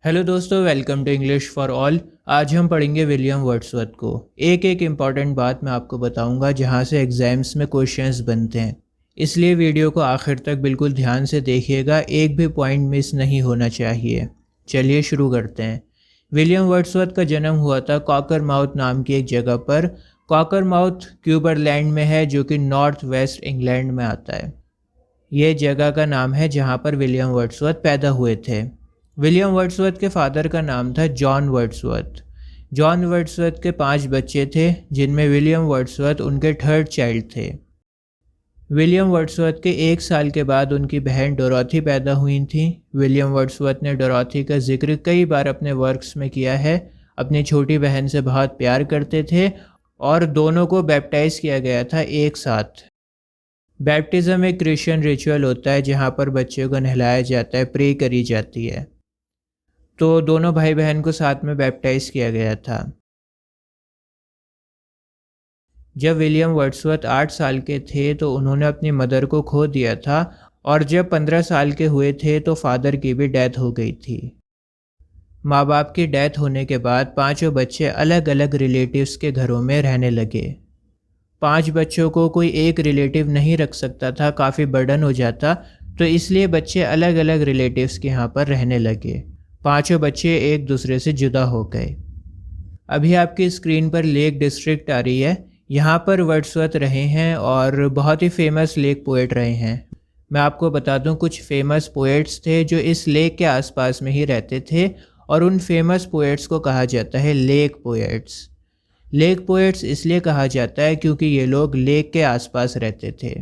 Hello दोस्तों, welcome to English for all. आज हम पढ़ेंगे विलियम वर्ड्सवर्थ को। एक एक इम्पॉर्टेंट बात मैं आपको बताऊंगा जहां से एग्जाम्स में क्वेश्चंस बनते हैं, इसलिए वीडियो को आखिर तक बिल्कुल ध्यान से देखिएगा, एक भी पॉइंट मिस नहीं होना चाहिए। चलिए शुरू करते हैं। विलियम वर्ड्सवर्थ का जन्म हुआ था कॉकरमाउथ नाम की एक जगह पर। कॉकरमाउथ क्यूबरलैंड में है, जो कि नॉर्थ वेस्ट इंग्लैंड में आता है। ये जगह का नाम है जहाँ पर विलियम वर्ड्सवर्थ पैदा हुए थे। विलियम वर्ड्सवर्थ के फादर का नाम था जॉन वर्ड्सवर्थ। जॉन वर्ड्सवर्थ के 5 बच्चे थे, जिनमें विलियम वर्ड्सवर्थ उनके थर्ड चाइल्ड थे। विलियम वर्ड्सवर्थ के 1 साल के बाद उनकी बहन डोरॉथी पैदा हुई थी। विलियम वर्ड्सवर्थ ने डोरॉथी का जिक्र कई बार अपने वर्क्स में किया है। अपनी छोटी बहन से बहुत प्यार करते थे और दोनों को बैप्टाइज किया गया था एक साथ। बैप्टिज़म एक क्रिश्चियन रिचुअल होता है जहाँ पर बच्चे को नहलाया जाता है, प्रे करी जाती है। तो दोनों भाई बहन को साथ में बैप्टाइज किया गया था। जब विलियम वर्ड्सवर्थ 8 साल के थे तो उन्होंने अपनी मदर को खो दिया था, और जब 15 साल के हुए थे तो फादर की भी डेथ हो गई थी। माँ बाप की डेथ होने के बाद पांचों बच्चे अलग अलग रिलेटिव्स के घरों में रहने लगे। 5 बच्चों को कोई एक रिलेटिव नहीं रख सकता था, काफ़ी बर्डन हो जाता, तो इसलिए बच्चे अलग अलग रिलेटिव्स के यहाँ पर रहने लगे। पांचों बच्चे एक दूसरे से जुदा हो गए। अभी आपकी स्क्रीन पर लेक डिस्ट्रिक्ट आ रही है। यहाँ पर वर्ड्सवर्थ रहे हैं और बहुत ही फेमस लेक पोएट रहे हैं। मैं आपको बता दूँ, कुछ फेमस पोएट्स थे जो इस लेक के आसपास में ही रहते थे, और उन फेमस पोएट्स को कहा जाता है लेक पोएट्स। लेक पोएट्स इसलिए कहा जाता है क्योंकि ये लोग लेक के आसपास रहते थे।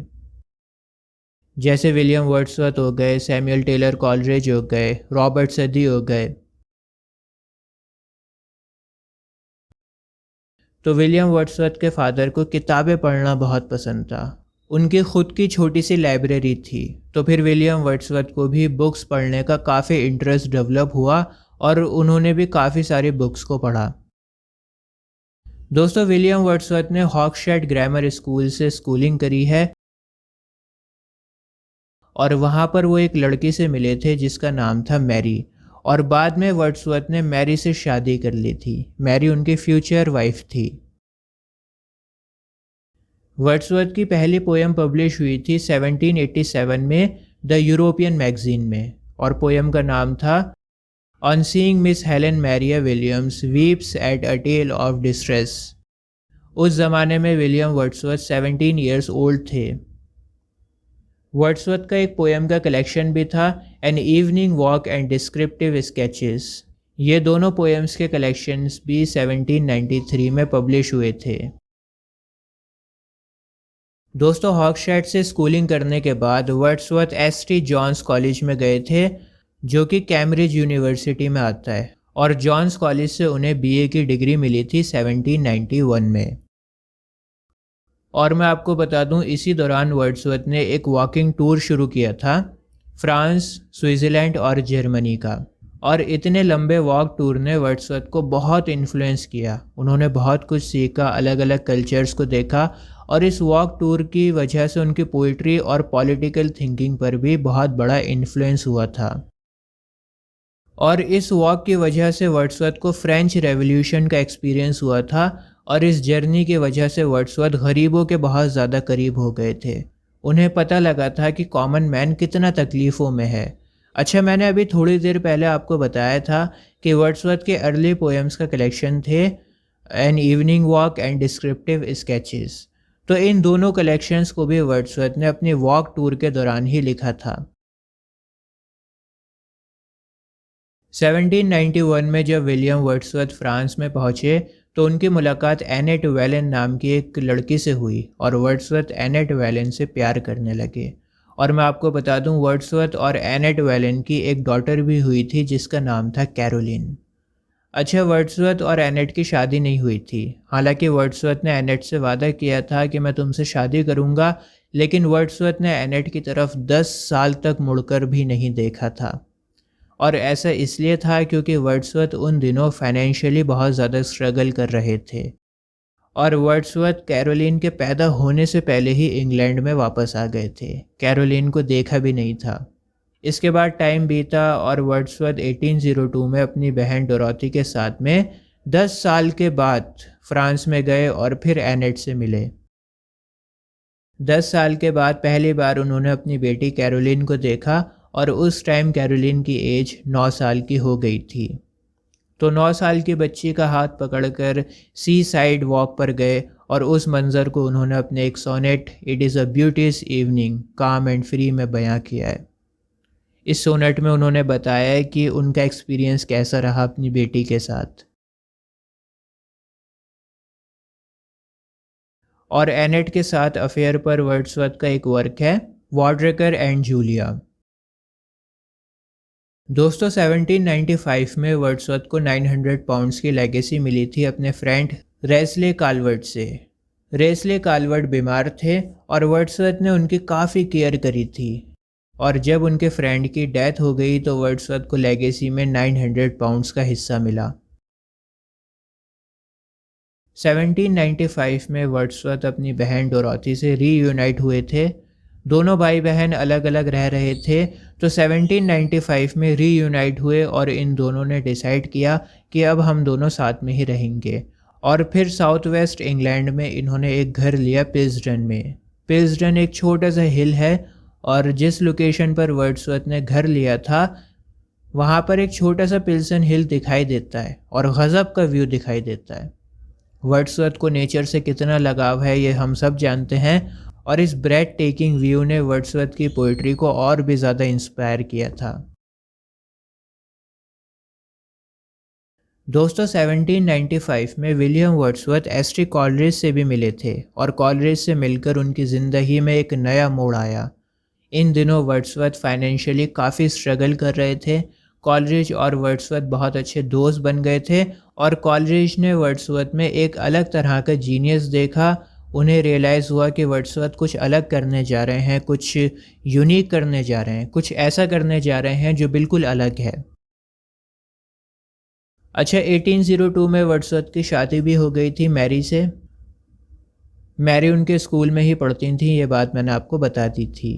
जैसे विलियम वर्ड्सवर्थ हो गए, सैमुअल टेलर कॉलरेज हो गए, रॉबर्ट सदी हो गए। तो विलियम वर्ड्सवर्थ के फादर को किताबें पढ़ना बहुत पसंद था। उनकी खुद की छोटी सी लाइब्रेरी थी, तो फिर विलियम वर्ड्सवर्थ को भी बुक्स पढ़ने का काफ़ी इंटरेस्ट डेवलप हुआ और उन्होंने भी काफ़ी सारी बुक्स को पढ़ा। दोस्तों, विलियम वर्ड्सवर्थ ने हॉक्सशैट ग्रामर स्कूल से स्कूलिंग करी है, और वहाँ पर वो एक लड़की से मिले थे जिसका नाम था मैरी, और बाद में वर्ड्सवर्थ ने मैरी से शादी कर ली थी। मैरी उनकी फ्यूचर वाइफ थी। वर्ड्सवर्थ की पहली पोएम पब्लिश हुई थी 1787 में द यूरोपियन मैगजीन में, और पोएम का नाम था on seeing Miss Helen Maria Williams weeps at a tale of distress. उस ज़माने में विलियम वर्ड्सवर्थ 17 ईयर्स ओल्ड थे। वर्ड्सवर्थ का एक पोएम का कलेक्शन भी था, an evening walk and descriptive sketches. ये दोनों पोएम्स के कलेक्शंस भी 1793 में पब्लिश हुए थे। दोस्तों, हॉक्सशैट से स्कूलिंग करने के बाद वर्ड्सवर्थ एस.टी. जॉन्स कॉलेज में गए थे, जो कि कैम्ब्रिज यूनिवर्सिटी में आता है, और जॉन्स कॉलेज से उन्हें बीए की डिग्री मिली थी 1791 में। और मैं आपको बता दूं, इसी दौरान वर्ड्सवर्थ ने एक वॉकिंग टूर शुरू किया था फ्रांस, स्विट्ज़रलैंड और जर्मनी का। और इतने लंबे वॉक टूर ने वर्ड्सवर्थ को बहुत इन्फ्लुएंस किया। उन्होंने बहुत कुछ सीखा, अलग अलग कल्चर्स को देखा, और इस वॉक टूर की वजह से उनकी पोइट्री और पॉलिटिकल थिंकिंग पर भी बहुत बड़ा इन्फ्लुएंस हुआ था। और इस वॉक की वजह से वर्ड्सवर्थ को फ्रेंच रेवोल्यूशन का एक्सपीरियंस हुआ था, और इस जर्नी की वजह से वर्ड्सवर्थ गरीबों के बहुत ज़्यादा करीब हो गए थे। उन्हें पता लगा था कि कॉमन मैन कितना तकलीफ़ों में है। अच्छा, मैंने अभी थोड़ी देर पहले आपको बताया था कि वर्ड्सवर्थ के अर्ली पोएम्स का कलेक्शन थे N evening walk and descriptive sketches. तो इन दोनों कलेक्शंस को भी वर्ड्सवर्थ ने अपनी वॉक टूर के दौरान ही लिखा था। 1791 में जब विलियम वर्ड्सवर्थ फ्रांस में पहुंचे तो उनकी मुलाकात एनेट वेलन नाम की एक लड़की से हुई, और वर्ड्सवर्थ एनेट वेलन से प्यार करने लगे। और मैं आपको बता दूं, वर्ड्सवर्थ और एनेट वेलन की एक डॉटर भी हुई थी जिसका नाम था कैरोलिन। अच्छा, वर्ड्सवर्थ और एनेट की शादी नहीं हुई थी। हालांकि वर्ड्सवर्थ ने एनेट से वादा किया था कि मैं तुमसे शादी करूंगा, लेकिन वर्ड्सवर्थ ने एनेट की तरफ 10 साल तक मुड़कर भी नहीं देखा था। और ऐसा इसलिए था क्योंकि वर्ड्सवर्थ उन दिनों फाइनेंशियली बहुत ज़्यादा स्ट्रगल कर रहे थे, और वर्ड्सवर्थ कैरोलिन के पैदा होने से पहले ही इंग्लैंड में वापस आ गए थे। कैरोलिन को देखा भी नहीं था। इसके बाद टाइम बीता और वर्ड्सवर्थ 1802 में अपनी बहन डोरोथी के साथ में 10 साल के बाद फ्रांस में गए और फिर एनेट से मिले। 10 साल के बाद पहली बार उन्होंने अपनी बेटी कैरोलिन को देखा और उस टाइम कैरोलिन की एज 9 साल की हो गई थी। तो 9 साल की बच्ची का हाथ पकड़कर सी साइड वॉक पर गए और उस मंज़र को उन्होंने अपने एक sonnet it is a beautiful evening calm and free में बयां किया है। इस सोनेट में उन्होंने बताया है कि उनका एक्सपीरियंस कैसा रहा अपनी बेटी के साथ। और एनेट के साथ अफेयर पर वर्ड्सवर्थ का एक वर्क है वॉड्रेकर एंड जूलिया। दोस्तों 1795 में वर्ड्सवर्थ को 900 पाउंड्स की लेगेसी मिली थी अपने फ्रेंड रेस्ले काल्वर्ट से। रेस्ले काल्वर्ट बीमार थे और वर्ड्सवर्थ ने उनकी काफ़ी केयर करी थी, और जब उनके फ्रेंड की डेथ हो गई तो वर्ड्सवर्थ को लेगेसी में 900 पाउंड्स का हिस्सा मिला। 1795 में वर्ड्सवर्थ अपनी बहन डोरोथी से रीयूनाइट हुए थे। दोनों भाई बहन अलग अलग रह रहे थे, तो 1795 में रीयूनाइट हुए और इन दोनों ने डिसाइड किया कि अब हम दोनों साथ में ही रहेंगे। और फिर साउथ वेस्ट इंग्लैंड में इन्होंने एक घर लिया पिल्सडन में। पिल्सडन एक छोटा सा हिल है और जिस लोकेशन पर वर्ड्सवर्थ ने घर लिया था वहाँ पर एक छोटा सा पिल्सन हिल दिखाई देता है और गज़ब का व्यू दिखाई देता है। वर्ड्सवर्थ को नेचर से कितना लगाव है ये हम सब जानते हैं, और इस ब्रेथ टेकिंग व्यू ने वर्ड्सवर्थ की पोइट्री को और भी ज़्यादा इंस्पायर किया था। दोस्तों 1795 में विलियम वर्ड्सवर्थ एसटी कॉलरिज से भी मिले थे और कॉलरिज से मिलकर उनकी ज़िंदगी में एक नया मोड़ आया। इन दिनों वर्ड्सवर्थ फाइनेंशियली काफ़ी स्ट्रगल कर रहे थे। कॉलरिज और वर्ड्सवर्थ बहुत अच्छे दोस्त बन गए थे और कॉलरिज ने वर्ड्सवर्थ में एक अलग तरह का जीनियस देखा। उन्हें रियलाइज़ हुआ कि वर्ड्सवर्थ कुछ अलग करने जा रहे हैं, कुछ यूनिक करने जा रहे हैं, कुछ ऐसा करने जा रहे हैं जो बिल्कुल अलग है। अच्छा 1802 में वर्ड्सवर्थ की शादी भी हो गई थी मैरी से। मैरी उनके स्कूल में ही पढ़ती थी, ये बात मैंने आपको बता दी थी।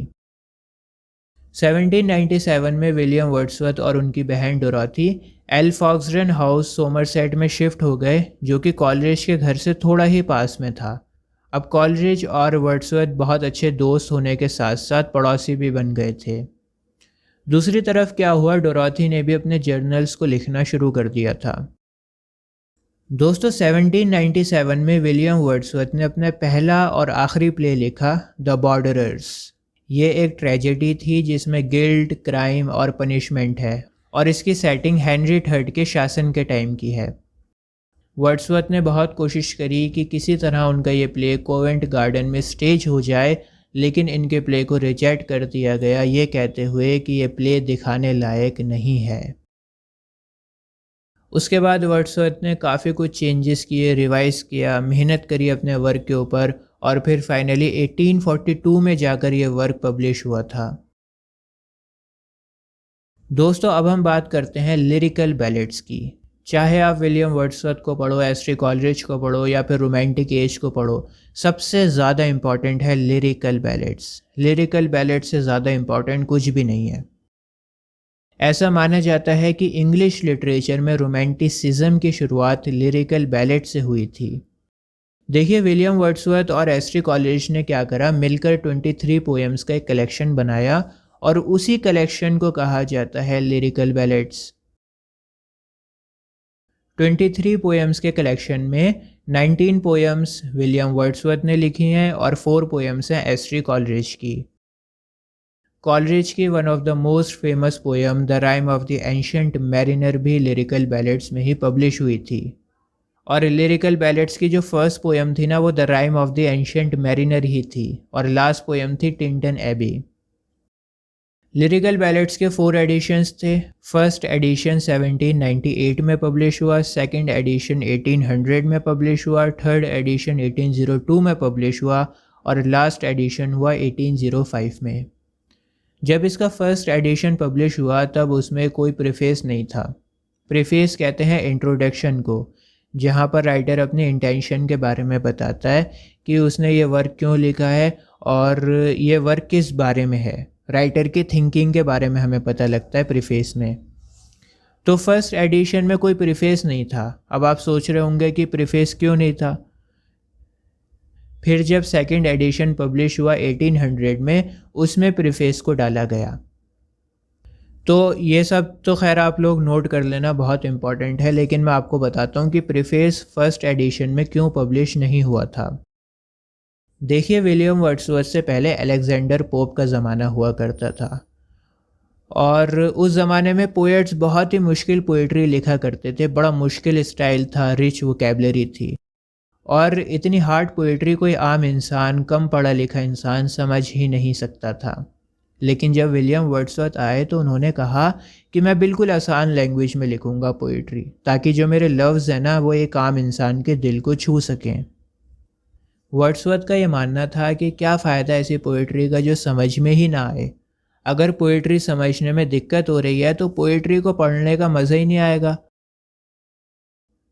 1797 में विलियम वर्ड्सवर्थ और उनकी बहन डोरोथी एल्फॉक्सडन हाउस सोमरसेट में शिफ्ट हो गए, जो कि कॉलरिज के घर से थोड़ा ही पास में था। अब कॉलरिज और वर्ड्सवर्थ बहुत अच्छे दोस्त होने के साथ साथ पड़ोसी भी बन गए थे। दूसरी तरफ क्या हुआ, डोरोथी ने भी अपने जर्नल्स को लिखना शुरू कर दिया था। दोस्तों 1797 में विलियम वर्ड्सवर्थ ने अपना पहला और आखिरी प्ले लिखा द बॉर्डरर्स। ये एक ट्रेजेडी थी जिसमें गिल्ट, क्राइम और पनिशमेंट है, और इसकी सेटिंग हेनरी थर्ड के शासन के टाइम की है। वर्ड्सवर्थ ने बहुत कोशिश करी कि किसी तरह उनका ये प्ले कोवेंट गार्डन में स्टेज हो जाए, लेकिन इनके प्ले को रिजेक्ट कर दिया गया, ये कहते हुए कि ये प्ले दिखाने लायक नहीं है। उसके बाद वर्ड्सवर्थ ने काफ़ी कुछ चेंजेस किए, रिवाइज किया, मेहनत करी अपने वर्क के ऊपर, और फिर फाइनली 1842 में जाकर ये वर्क पब्लिश हुआ था। दोस्तों अब हम बात करते हैं लिरिकल बैलेड्स की। चाहे आप विलियम वर्ड्सवर्थ को पढ़ो, एसटी कॉलरिज को पढ़ो या फिर रोमांटिक एज को पढ़ो, सबसे ज़्यादा इम्पॉर्टेंट है लिरिकल बैलेड्स। लिरिकल बैलेड्स से ज़्यादा इम्पॉर्टेंट कुछ भी नहीं है। ऐसा माना जाता है कि इंग्लिश लिटरेचर में रोमांटिसिज्म की शुरुआत लिरिकल बैलेड से हुई थी। देखिए विलियम वर्ड्सवर्थ और एसटी कॉलरिज ने क्या करा, मिलकर 23 पोएम्स का एक कलेक्शन बनाया और उसी कलेक्शन को कहा जाता है लिरिकल बैलेड्स। 23 पोएम्स के कलेक्शन में 19 पोएम्स विलियम वर्ड्सवर्थ ने लिखी हैं और 4 पोएम्स हैं एसटी कॉलरिज की। कॉलरिज की one of the most famous poem the rime of the ancient mariner भी लिरिकल बैलेड्स में ही पब्लिश हुई थी। और लिरिकल बैलेड्स की जो फर्स्ट पोएम थी ना, वो the rime of the ancient mariner ही थी, और लास्ट पोएम थी टिंटन एबी। लिरिकल बैलेड्स के 4 एडिशंस थे। फर्स्ट एडिशन 1798 में पब्लिश हुआ, सेकंड एडिशन 1800 में पब्लिश हुआ, थर्ड एडिशन 1802 में पब्लिश हुआ और लास्ट एडिशन हुआ 1805 में। जब इसका फर्स्ट एडिशन पब्लिश हुआ तब उसमें कोई प्रीफेस नहीं था। प्रीफेस कहते हैं इंट्रोडक्शन को, जहाँ पर राइटर अपने इंटेंशन के बारे में बताता है कि उसने ये वर्क क्यों लिखा है और ये वर्क किस बारे में है। राइटर की थिंकिंग के बारे में हमें पता लगता है प्रीफेस में। तो फर्स्ट एडिशन में कोई प्रीफेस नहीं था। अब आप सोच रहे होंगे कि प्रीफेस क्यों नहीं था। फिर जब सेकंड एडिशन पब्लिश हुआ 1800 में, उसमें प्रीफेस को डाला गया। तो ये सब तो खैर आप लोग नोट कर लेना, बहुत इंपॉर्टेंट है। लेकिन मैं आपको बताता हूँ कि प्रीफेस फर्स्ट एडिशन में क्यों पब्लिश नहीं हुआ था। देखिए, विलियम वर्ड्सवर्थ से पहले अलेक्जेंडर पोप का ज़माना हुआ करता था, और उस ज़माने में पोएट्स बहुत ही मुश्किल पोइट्री लिखा करते थे। बड़ा मुश्किल स्टाइल था, रिच वोकैबलरी थी, और इतनी हार्ड पोइट्री कोई आम इंसान, कम पढ़ा लिखा इंसान समझ ही नहीं सकता था। लेकिन जब विलियम वर्ड्सवर्थ आए तो उन्होंने कहा कि मैं बिल्कुल आसान लैंग्वेज में लिखूंगा पोइट्री, ताकि जो मेरे लफ्ज़ हैं ना, वो एक आम इंसान के दिल को छू सकें। वर्ड्सवर्थ का ये मानना था कि क्या फ़ायदा ऐसी पोइट्री का जो समझ में ही ना आए। अगर पोइट्री समझने में दिक्कत हो रही है तो पोइट्री को पढ़ने का मज़ा ही नहीं आएगा।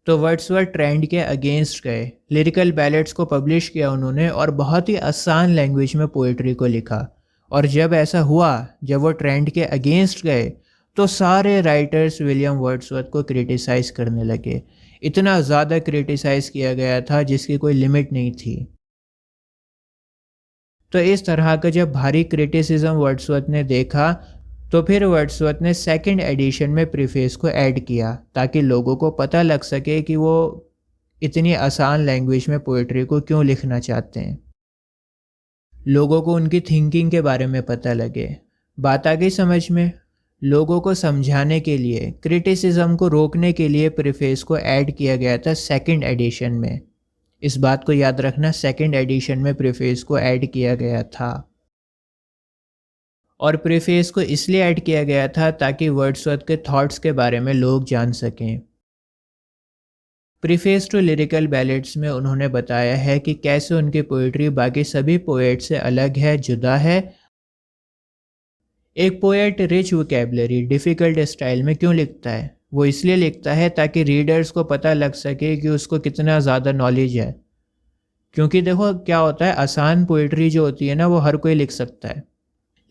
तो वर्ड्सवर्थ ट्रेंड के अगेंस्ट गए, लिरिकल बैलेट्स को पब्लिश किया उन्होंने, और बहुत ही आसान लैंग्वेज में पोइट्री को लिखा। और जब ऐसा हुआ, जब वो ट्रेंड के अगेंस्ट गए, तो सारे राइटर्स विलियम वर्ड्सवर्थ को क्रिटिसाइज़ करने लगे। इतना ज़्यादा क्रिटिसाइज़ किया गया था जिसकी कोई लिमिट नहीं थी। तो इस तरह का जब भारी क्रिटिसिज्म वर्ड्सवर्थ ने देखा, तो फिर वर्ड्सवर्थ ने सेकंड एडिशन में प्रीफेस को ऐड किया, ताकि लोगों को पता लग सके कि वो इतनी आसान लैंग्वेज में पोइट्री को क्यों लिखना चाहते हैं। लोगों को उनकी थिंकिंग के बारे में पता लगे। बात आ गई समझ में। लोगों को समझाने के लिए, क्रिटिसिज्म को रोकने के लिए प्रीफेस को ऐड किया गया था सेकंड एडिशन में। इस बात को याद रखना, सेकंड एडिशन में प्रीफेस को ऐड किया गया था। और प्रीफेस को इसलिए ऐड किया गया था ताकि वर्ड्सवर्थ के थॉट्स के बारे में लोग जान सकें। प्रीफेस टू लिरिकल बैलेट्स में उन्होंने बताया है कि कैसे उनकी पोइट्री बाकी सभी पोएट से अलग है, जुदा है। एक poet rich vocabulary, difficult style में क्यों लिखता है? वो इसलिए लिखता है ताकि रीडर्स को पता लग सके कि उसको कितना ज़्यादा नॉलेज है। क्योंकि देखो क्या होता है, आसान पोइट्री जो होती है ना, वो हर कोई लिख सकता है।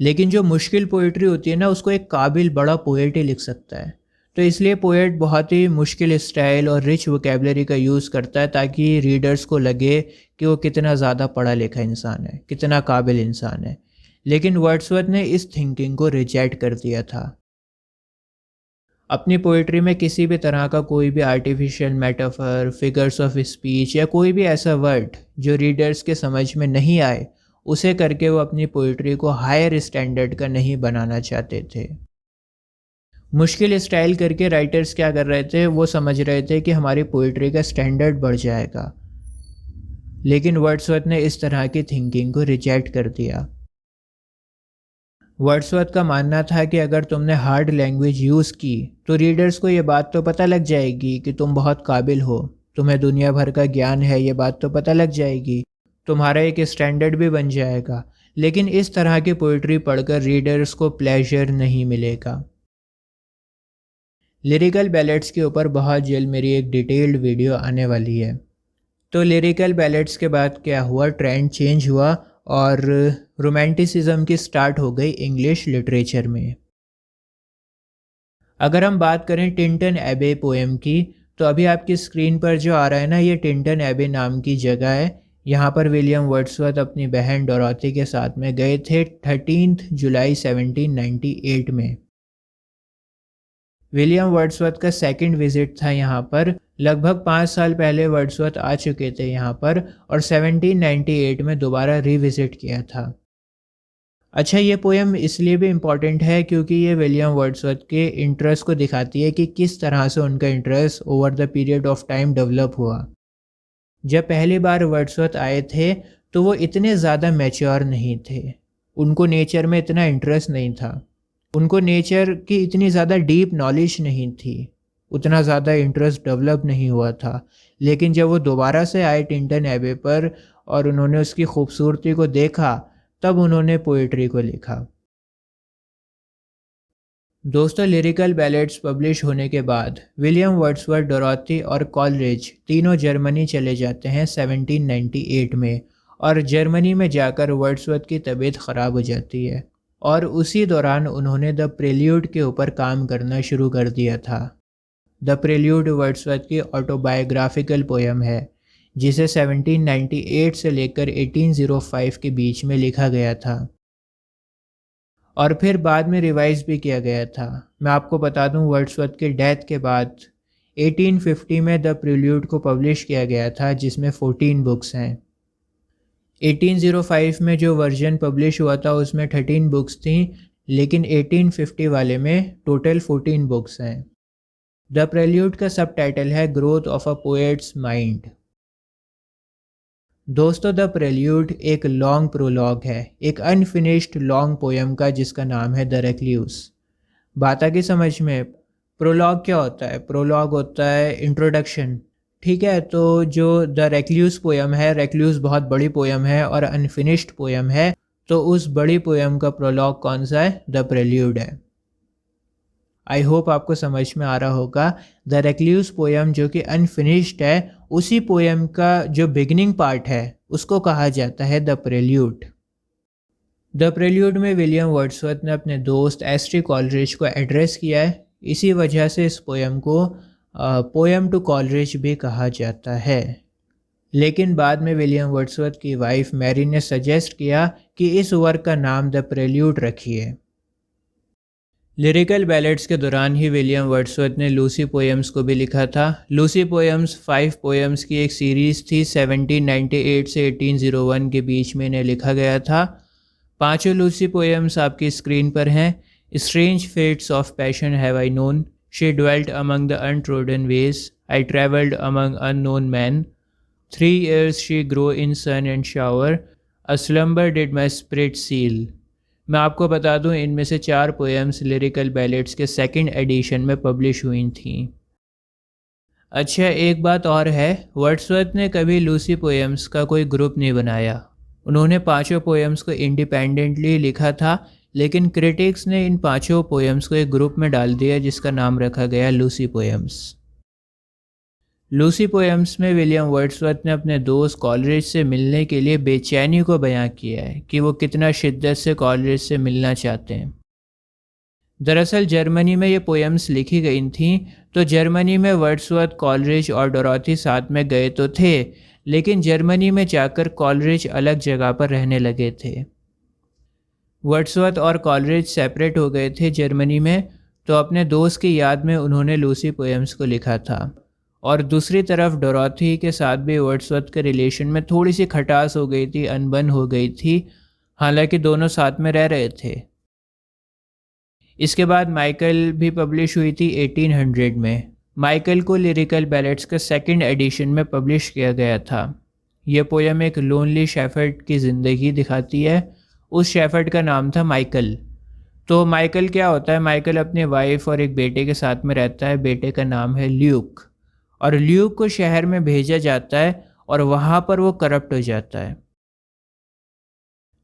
लेकिन जो मुश्किल पोइट्री होती है ना, उसको एक काबिल बड़ा पोएट ही लिख सकता है। तो इसलिए पोएट बहुत ही मुश्किल स्टाइल और रिच वोकैबलरी का यूज़ करता है, ताकि रीडर्स को लगे कि वो कितना ज़्यादा पढ़ा लिखा इंसान है, कितना काबिल इंसान है। लेकिन वर्ड्सवर्थ ने इस थिंकिंग को रिजेक्ट कर दिया था। अपनी पोइट्री में किसी भी तरह का कोई भी artificial metaphor, figures of speech या कोई भी ऐसा वर्ड जो रीडर्स के समझ में नहीं आए, उसे करके वो अपनी पोइट्री को हायर स्टैंडर्ड का नहीं बनाना चाहते थे। मुश्किल स्टाइल करके राइटर्स क्या कर रहे थे, वो समझ रहे थे कि हमारी पोइट्री का स्टैंडर्ड बढ़ जाएगा। लेकिन वर्ड्सवर्थ ने इस तरह की थिंकिंग को रिजेक्ट कर दिया। वर्ड्सवर्थ का मानना था कि अगर तुमने हार्ड लैंग्वेज यूज़ की तो रीडर्स को ये बात तो पता लग जाएगी कि तुम बहुत काबिल हो, तुम्हें दुनिया भर का ज्ञान है, ये बात तो पता लग जाएगी, तुम्हारा एक स्टैंडर्ड भी बन जाएगा। लेकिन इस तरह की पोइट्री पढ़कर रीडर्स को प्लेजर नहीं मिलेगा। लिरिकल बैलेट्स के ऊपर बहुत जल्द मेरी एक डिटेल्ड वीडियो आने वाली है। तो लिरिकल बैलेट्स के बाद क्या हुआ, ट्रेंड चेंज हुआ और रोमांटिसिज्म की स्टार्ट हो गई इंग्लिश लिटरेचर में। अगर हम बात करें टिंटन एबे पोएम की, तो अभी आपकी स्क्रीन पर जो आ रहा है ना, ये टिंटन एबे नाम की जगह है। यहाँ पर विलियम वर्ड्सवर्थ अपनी बहन डोरोथी के साथ में गए थे 13 जुलाई 1798 में। विलियम वर्ड्सवर्थ का सेकंड विजिट था यहाँ पर। लगभग 5 साल पहले वर्ड्सवर्थ आ चुके थे यहाँ पर, और 1798 में दोबारा रिविजिट किया था। अच्छा, ये पोएम इसलिए भी इम्पॉर्टेंट है क्योंकि ये विलियम वर्ड्सवर्थ के इंटरेस्ट को दिखाती है कि किस तरह से उनका interest over the period of time develop हुआ। जब पहली बार वर्ड्सवर्थ आए थे तो वो इतने ज़्यादा मैच्योर नहीं थे, उनको नेचर में इतना इंटरेस्ट नहीं था, उनको नेचर की इतनी ज़्यादा डीप नॉलेज नहीं थी, उतना ज़्यादा इंटरेस्ट डेवलप नहीं हुआ था। लेकिन जब वो दोबारा से आए टिंटन एबे पर और उन्होंने उसकी खूबसूरती को देखा, तब उन्होंने पोइट्री को लिखा। दोस्तों, लिरिकल बैलेट्स पब्लिश होने के बाद विलियम वर्ड्सवर्थ, डोरोथी और कॉलरिज तीनों जर्मनी चले जाते हैं 1798 में, और जर्मनी में जाकर वर्ड्सवर्थ की तबीयत ख़राब हो जाती है। और उसी दौरान उन्होंने द प्रेल्यूड के ऊपर काम करना शुरू कर दिया था। द प्रेल्यूड वर्ड्सवर्थ की ऑटोबायोग्राफिकल पोयम है जिसे 1798 से लेकर 1805 के बीच में लिखा गया था और फिर बाद में रिवाइज भी किया गया था। मैं आपको बता दूं, वर्ड्सवर्थ के डेथ के बाद 1850 में द प्रेल्यूड को पब्लिश किया गया था जिसमें 14 बुक्स हैं। 1805 में जो वर्जन पब्लिश हुआ था उसमें 13 बुक्स थी, लेकिन 1850 वाले में टोटल 14 बुक्स हैं। द प्रेल्यूड का सब टाइटल है growth of a poets mind. दोस्तों, द प्रेल्यूड एक लॉन्ग प्रोलॉग है, एक अनफिनिश्ड लॉन्ग पोएम का जिसका नाम है द रेक्ल्यूस। बात आ गई समझ में? प्रोलॉग क्या होता है? प्रोलॉग होता है इंट्रोडक्शन, ठीक है। तो जो द रेक्ल्यूस पोयम है, रेक्ल्यूस बहुत बड़ी पोयम है और अनफिनिश्ड पोयम है, तो उस बड़ी पोयम का प्रोलॉग कौन सा है? द प्रेल्यूड है। आई होप आपको समझ में आ रहा होगा। द रेक्ल्यूस पोयम जो कि अनफिनिश्ड है, उसी पोयम का जो बिगिनिंग पार्ट है उसको कहा जाता है द प्रेल्यूड। द प्रेल्यूड में विलियम वर्ड्सवर्थ ने अपने दोस्त एस्ट्री कॉलरिज को एड्रेस किया है, इसी वजह से इस पोयम को पोयम टू कॉलरिज भी कहा जाता है। लेकिन बाद में विलियम वर्ड्सवर्थ की वाइफ मैरी ने सजेस्ट किया कि इस वर्क का नाम द प्रेल्यूड रखिए। लिरिकल बैलेड्स के दौरान ही विलियम वर्ड्सवर्थ ने लूसी पोएम्स को भी लिखा था। लूसी पोएम्स 5 पोएम्स की एक सीरीज़ थी, 1798 से 1801 के बीच में इन्हें लिखा गया था। पांचों लूसी पोएम्स आपकी स्क्रीन पर हैं। Strange fits of passion have I known, she dwelt among the untrodden ways, I travelled among unknown men, 3 years she grow in sun and shower, a slumber did my spirit seal. मैं आपको बता दूं, इनमें से 4 poems lyrical ballads के second edition में publish हुई थी। अच्छा, एक बात और है, वर्ड्सवर्थ ने कभी लूसी पोएम्स का कोई ग्रुप नहीं बनाया। उन्होंने पांचों पोएम्स को इंडिपेंडेंटली लिखा था, लेकिन क्रिटिक्स ने इन पांचों पोएम्स को एक ग्रुप में डाल दिया जिसका नाम रखा गया लूसी पोएम्स। लूसी पोएम्स में विलियम वर्ड्सवर्थ ने अपने दोस्त कॉलरिज से मिलने के लिए बेचैनी को बयां किया है कि वो कितना शिद्दत से कॉलरिज से मिलना चाहते हैं। दरअसल जर्मनी में ये पोएम्स लिखी गई थीं, तो जर्मनी में वर्ड्सवर्थ, कॉलरिज और डोरोथी साथ में गए तो थे, लेकिन जर्मनी में जाकर कॉलरिज अलग जगह पर रहने लगे थे। वर्ड्सवर्थ और कॉलरिज सेपरेट हो गए थे जर्मनी में, तो अपने दोस्त की याद में उन्होंने लूसी पोएम्स को लिखा था। और दूसरी तरफ डोरोथी के साथ भी वर्ड्सवर्थ के रिलेशन में थोड़ी सी खटास हो गई थी, अनबन हो गई थी, हालांकि दोनों साथ में रह रहे थे। इसके बाद माइकल भी पब्लिश हुई थी 1800 में। माइकल को लिरिकल बैलेड्स का सेकंड एडिशन में पब्लिश किया गया था। यह पोयम एक लोनली शेफर्ड की ज़िंदगी दिखाती है। उस शेफर्ड का नाम था माइकल। तो माइकल क्या होता है? माइकल अपनी वाइफ और एक बेटे के साथ में रहता है। बेटे का नाम है ल्यूक, और ल्यूक को शहर में भेजा जाता है और वहाँ पर वो करप्ट हो जाता है।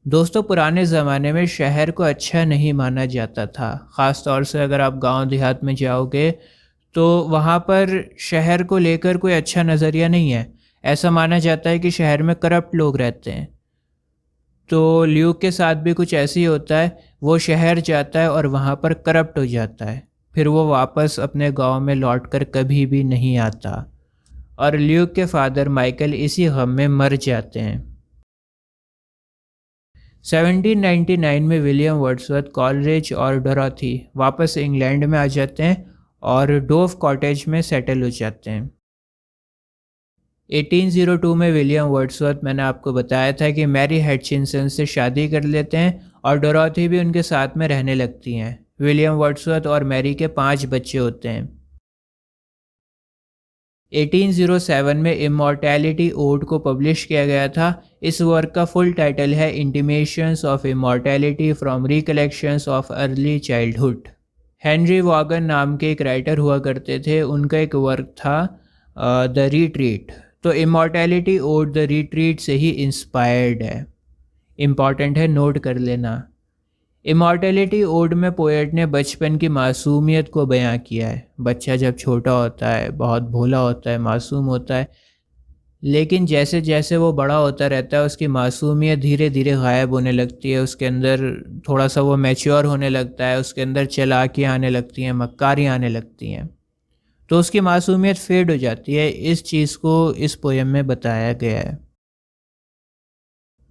दोस्तों, पुराने ज़माने में शहर को अच्छा नहीं माना जाता था। ख़ास तौर से अगर आप गांव देहात में जाओगे तो वहाँ पर शहर को लेकर कोई अच्छा नज़रिया नहीं है। ऐसा माना जाता है कि शहर में करप्ट लोग रहते हैं। तो ल्यूक के साथ भी कुछ ऐसे ही होता है। वो शहर जाता है और वहाँ पर करप्ट हो जाता है, फिर वो वापस अपने गांव में लौटकर कभी भी नहीं आता, और ल्यूक के फादर माइकल इसी गम में मर जाते हैं। 1799 में विलियम वर्ड्सवर्थ, कॉलरिज और डोरोथी वापस इंग्लैंड में आ जाते हैं और डोव कॉटेज में सेटल हो जाते हैं। 1802 में विलियम वर्ड्सवर्थ, मैंने आपको बताया था कि मैरी हटचिंसन से शादी कर लेते हैं और डोरोथी भी उनके साथ में रहने लगती हैं। विलियम वर्ड्सवर्थ और मैरी के 5 बच्चे होते हैं। 1807 में इमॉर्टैलिटी ओड को पब्लिश किया गया था। इस वर्क का फुल टाइटल है intimations of immortality from recollections of early childhood. Henry Vaughan नाम के एक राइटर हुआ करते थे, उनका एक वर्क था द रिट्रीट। तो इमॉर्टैलिटी ओड द रिट्रीट से ही इंस्पायर्ड है। इम्पॉर्टेंट है, नोट कर लेना। इमॉर्टैलिटी ओड में पोएट ने बचपन की मासूमियत को बयां किया है। बच्चा जब छोटा होता है, बहुत भोला होता है, मासूम होता है, लेकिन जैसे जैसे वो बड़ा होता रहता है उसकी मासूमियत धीरे धीरे गायब होने लगती है, उसके अंदर थोड़ा सा वो मैच्योर होने लगता है, उसके अंदर चालाकियाँ आने लगती हैं, मक्कारियाँ आने लगती हैं, तो उसकी मासूमियत फेड हो जाती है। इस चीज़ को इस पोएम में बताया गया है।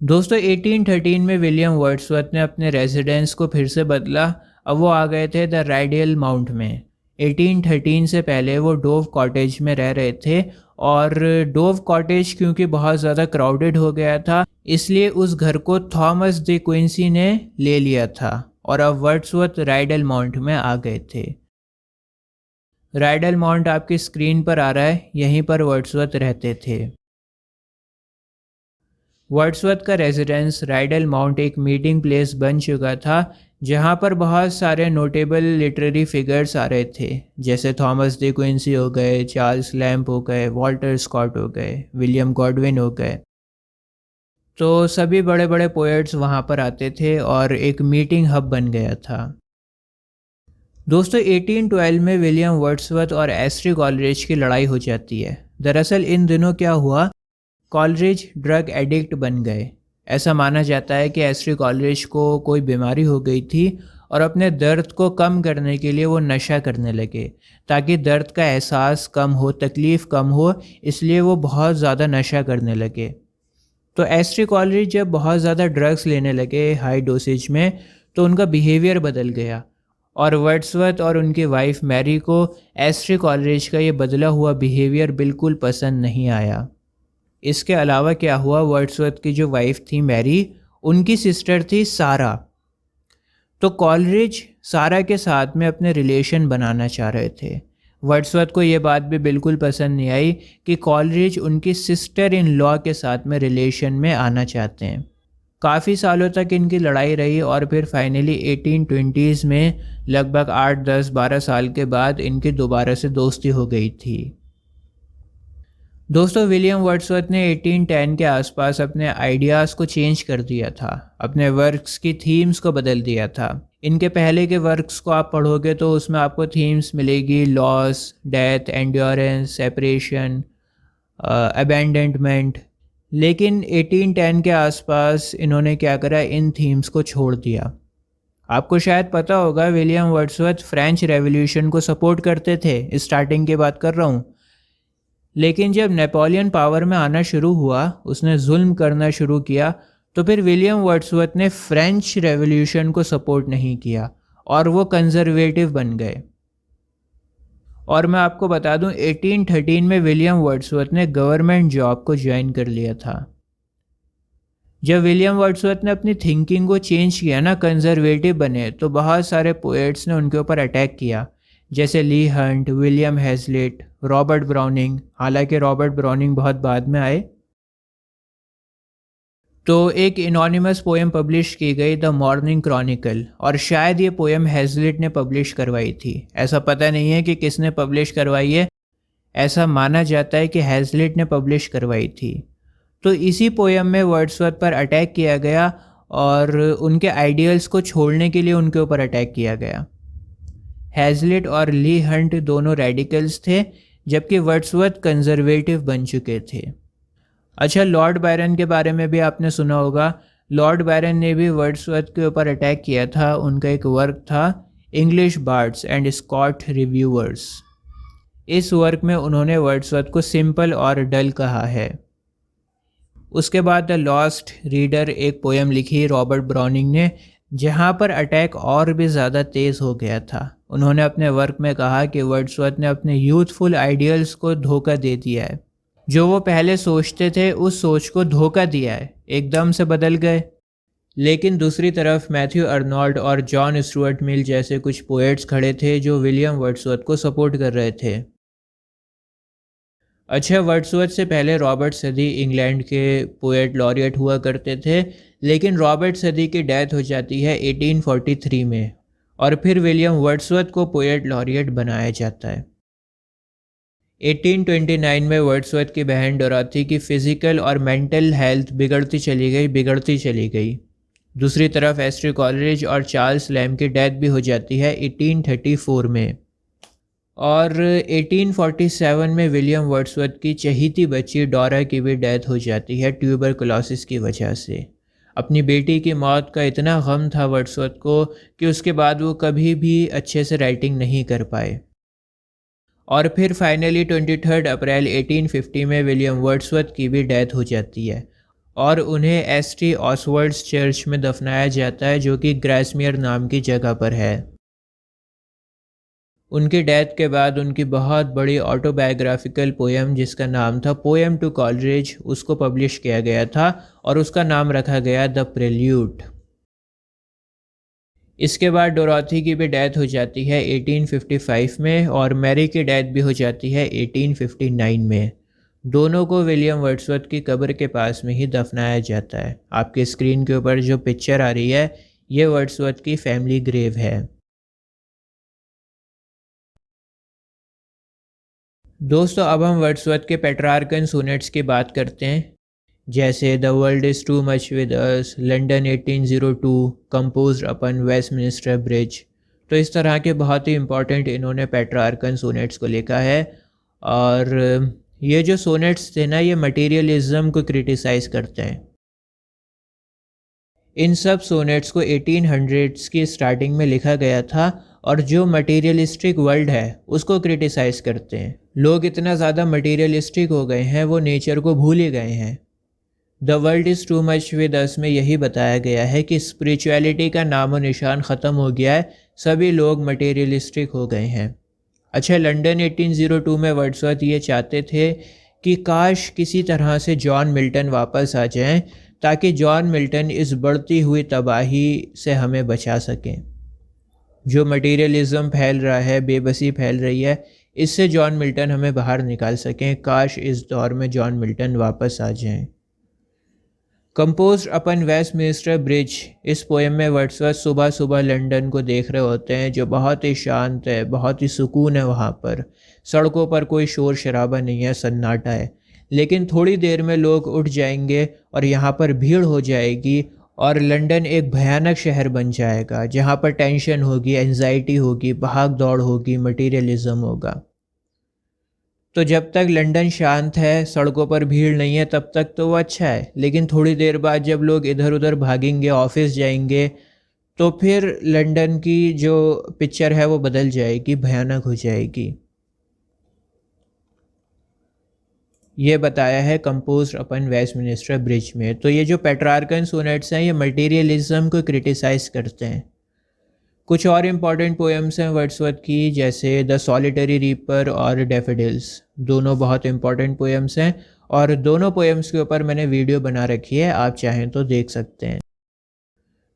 दोस्तों 1813 में विलियम वर्ड्सवर्थ ने अपने रेजिडेंस को फिर से बदला। अब वो आ गए थे द राइडल माउंट में। 1813 से पहले वो डोव कॉटेज में रह रहे थे, और डोव कॉटेज क्योंकि बहुत ज़्यादा क्राउडेड हो गया था, इसलिए उस घर को थॉमस द क्विंसी ने ले लिया था, और अब वर्ड्सवर्थ राइडल माउंट में आ गए थे। राइडल माउंट आपकी स्क्रीन पर आ रहा है, यहीं पर वर्ड्सवर्थ रहते थे। वर्ड्सवर्थ का रेजिडेंस राइडल माउंट एक मीटिंग प्लेस बन चुका था, जहां पर बहुत सारे नोटेबल लिटरेरी फिगर्स आ रहे थे, जैसे थॉमस द क्विंसी हो गए, चार्ल्स लैम्प हो गए, वॉल्टर स्कॉट हो गए, विलियम गॉडविन हो गए। तो सभी बड़े बड़े पोएट्स वहां पर आते थे और एक मीटिंग हब बन गया था। दोस्तों 1812 में विलियम वर्ड्सवर्थ और एस्ट्री कॉलरिज की लड़ाई हो जाती है। दरअसल इन दिनों क्या हुआ, कॉलरिज ड्रग एडिक्ट बन गए। ऐसा माना जाता है कि एस्ट्री कॉलरिज को कोई बीमारी हो गई थी, और अपने दर्द को कम करने के लिए वो नशा करने लगे, ताकि दर्द का एहसास कम हो, तकलीफ़ कम हो, इसलिए वो बहुत ज़्यादा नशा करने लगे। तो एस्ट्री कॉलरिज जब बहुत ज़्यादा ड्रग्स लेने लगे हाई डोसेज में, तो उनका बिहेवियर बदल गया, और वर्ड्सवर्थ और उनकी वाइफ मैरी को एस्ट्री कॉलरिज का ये बदला हुआ बिहेवियर बिल्कुल पसंद नहीं आया। इसके अलावा क्या हुआ, वर्ड्सवर्थ की जो वाइफ थी मैरी, उनकी सिस्टर थी सारा। तो कॉलरिज सारा के साथ में अपने रिलेशन बनाना चाह रहे थे। वर्ड्सवर्थ को ये बात भी बिल्कुल पसंद नहीं आई कि कॉलरिज उनकी सिस्टर इन लॉ के साथ में रिलेशन में आना चाहते हैं। काफ़ी सालों तक इनकी लड़ाई रही, और फिर फाइनली 1820s में लगभग 8, 10, 12 साल के बाद इनकी दोबारा से दोस्ती हो गई थी। दोस्तों विलियम वर्ड्सवर्थ ने 1810 के आसपास अपने आइडियाज़ को चेंज कर दिया था, अपने वर्क्स की थीम्स को बदल दिया था। इनके पहले के वर्क्स को आप पढ़ोगे तो उसमें आपको थीम्स मिलेगी, loss, death, endurance, separation, abandonment. लेकिन 1810 के आसपास इन्होंने क्या करा, इन थीम्स को छोड़ दिया। आपको शायद पता होगा विलियम वर्ड्सवर्थ फ्रेंच रेवोल्यूशन को सपोर्ट करते थे, स्टार्टिंग की बात कर रहा हूँ। लेकिन जब नेपोलियन पावर में आना शुरू हुआ, उसने जुल्म करना शुरू किया, तो फिर विलियम वर्ड्सवर्थ ने फ्रेंच रेवोल्यूशन को सपोर्ट नहीं किया, और वो कंजर्वेटिव बन गए। और मैं आपको बता दूं 1813 में विलियम वर्ड्सवर्थ ने गवर्नमेंट जॉब को ज्वाइन कर लिया था। जब विलियम वर्ड्सवर्थ ने अपनी थिंकिंग को चेंज किया ना, कंजर्वेटिव बने, तो बहुत सारे पोएट्स ने उनके ऊपर अटैक किया, जैसे ली हंट, विलियम हेजलिट, रॉबर्ट ब्राउनिंग। हालांकि रॉबर्ट ब्राउनिंग बहुत बाद में आए। तो एक इनोनिमस पोएम पब्लिश की गई, द मॉर्निंग क्रॉनिकल, और शायद ये पोएम हेजलिट ने पब्लिश करवाई थी। ऐसा पता नहीं है कि किसने पब्लिश करवाई है, ऐसा माना जाता है कि हेजलिट ने पब्लिश करवाई थी। तो इसी पोएम में वर्ड्सवर्थ पर अटैक किया गया, और उनके आइडियल्स को छोड़ने के लिए उनके ऊपर अटैक किया गया। हेजलिट और ली हंट दोनों रेडिकल्स थे, जबकि वर्ड्सवर्थ कंजर्वेटिव बन चुके थे। अच्छा, लॉर्ड बायरन के बारे में भी आपने सुना होगा। लॉर्ड बायरन ने भी वर्ड्सवर्थ के ऊपर अटैक किया था। उनका एक वर्क था English bards and Scot reviewers. इस वर्क में उन्होंने वर्ड्सवर्थ को सिंपल और डल कहा है। उसके बाद द लॉस्ट रीडर एक पोएम लिखी रॉबर्ट ब्राउनिंग ने, जहाँ पर अटैक और भी ज़्यादा तेज़ हो गया था। उन्होंने अपने वर्क में कहा कि वर्ड्सवर्थ ने अपने यूथफुल आइडियल्स को धोखा दे दिया है। जो वो पहले सोचते थे उस सोच को धोखा दिया है, एकदम से बदल गए। लेकिन दूसरी तरफ मैथ्यू अर्नोल्ड और जॉन स्टुअर्ट मिल जैसे कुछ पोएट्स खड़े थे जो विलियम वर्ड्सवर्थ को सपोर्ट कर रहे थे। अच्छा, वर्ड्सवर्थ से पहले रॉबर्ट सदी इंग्लैंड के पोएट लॉरिएट हुआ करते थे, लेकिन रॉबर्ट सदी की डेथ हो जाती है 1843 में, और फिर विलियम वर्ड्सवर्थ को पोएट लॉरिएट बनाया जाता है। 1829 में वर्ड्सवर्थ की बहन डोराथी की फिजिकल और मेंटल हेल्थ बिगड़ती चली गई। दूसरी तरफ एस्ट्री कॉलरिज और चार्ल्स लैम्प की डेथ भी हो जाती है 1834 में। और 1847 में विलियम वर्ड्सवर्थ की चहेती बच्ची डोरा की भी डेथ हो जाती है ट्यूबरकुलोसिस की वजह से। अपनी बेटी की मौत का इतना गम था वर्ड्सवर्थ को कि उसके बाद वो कभी भी अच्छे से राइटिंग नहीं कर पाए। और फिर फाइनली 23 अप्रैल 1850 में विलियम वर्ड्सवर्थ की भी डेथ हो जाती है और उन्हें एसटी ऑसवर्ड्स चर्च में दफनाया जाता है, जो कि ग्रासमेयर नाम की जगह पर है। उनकी डेथ के बाद उनकी बहुत बड़ी ऑटोबायोग्राफिकल पोएम जिसका नाम था पोएम टू कॉलरेज, उसको पब्लिश किया गया था और उसका नाम रखा गया द प्रेल्यूड। इसके बाद डोरॉथी की भी डेथ हो जाती है 1855 में और मैरी की डेथ भी हो जाती है 1859 में। दोनों को विलियम वर्ड्सवर्थ की कब्र के पास में ही दफनाया जाता है। आपके स्क्रीन के ऊपर जो पिक्चर आ रही है ये वर्ड्सवर्थ की फैमिली ग्रेव है। दोस्तों अब हम वर्ड्सवर्थ के पेट्रार्कन सोनेट्स की बात करते हैं, जैसे the world is too much with us, London 1802, composed upon Westminster bridge. तो इस तरह के बहुत ही इम्पोर्टेंट इन्होंने पेट्रार्कन सोनेट्स को लिखा है। और ये जो सोनेट्स थे ना, ये मटेरियलिज्म को क्रिटिसाइज़ करते हैं। इन सब सोनेट्स को 1800s की स्टार्टिंग में लिखा गया था और जो मटेरियलिस्टिक वर्ल्ड है उसको क्रिटिसाइज़ करते हैं। लोग इतना ज़्यादा मटेरियलिस्टिक हो गए हैं, वो नेचर को भूल ही गए हैं। The world is too much with us में यही बताया गया है कि स्पिरिचुअलिटी का नामो निशान ख़त्म हो गया है, सभी लोग मटेरियलिस्टिक हो गए हैं। अच्छा, लंदन 1802 में वर्ड्सवर्थ ये चाहते थे कि काश किसी तरह से जॉन मिल्टन वापस आ जाएं ताकि जॉन मिल्टन इस बढ़ती हुई तबाही से हमें बचा सकें। जो मटेरियलिज्म फैल रहा है, बेबसी फैल रही है, इससे जॉन मिल्टन हमें बाहर निकाल सकें। काश इस दौर में जॉन मिल्टन वापस आ जाएं। कंपोज्ड अपन वेस्टमिनिस्टर ब्रिज, इस पोएम में वर्ड्सवर्थ सुबह सुबह लंदन को देख रहे होते हैं जो बहुत ही शांत है, बहुत ही सुकून है। वहाँ पर सड़कों पर कोई शोर शराबा नहीं है, सन्नाटा है। लेकिन थोड़ी देर में लोग उठ जाएंगे और यहाँ पर भीड़ हो जाएगी और लंदन एक भयानक शहर बन जाएगा जहाँ पर टेंशन होगी, एंजाइटी होगी, भाग दौड़ होगी, मटीरियलिज्म होगा। तो जब तक लंदन शांत है, सड़कों पर भीड़ नहीं है, तब तक तो वो अच्छा है। लेकिन थोड़ी देर बाद जब लोग इधर उधर भागेंगे, ऑफिस जाएंगे, तो फिर लंदन की जो पिक्चर है वो बदल जाएगी, भयानक हो जाएगी। ये बताया है कंपोज्ड अपन वेस्टमिनिस्टर ब्रिज में। तो ये जो पेट्रार्कन सोनेट्स हैं ये मटेरियलिज्म को क्रिटिसाइज़ करते हैं। कुछ और इम्पॉर्टेंट पोएम्स हैं वर्ड्सवर्थ की, जैसे द सॉलिटरी रीपर और डैफोडिल्स। दोनों बहुत इम्पॉर्टेंट पोएम्स हैं और दोनों पोएम्स के ऊपर मैंने वीडियो बना रखी है, आप चाहें तो देख सकते हैं।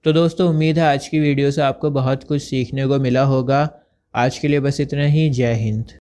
तो दोस्तों उम्मीद है आज की वीडियो से आपको बहुत कुछ सीखने को मिला होगा। आज के लिए बस इतना ही। जय हिंद।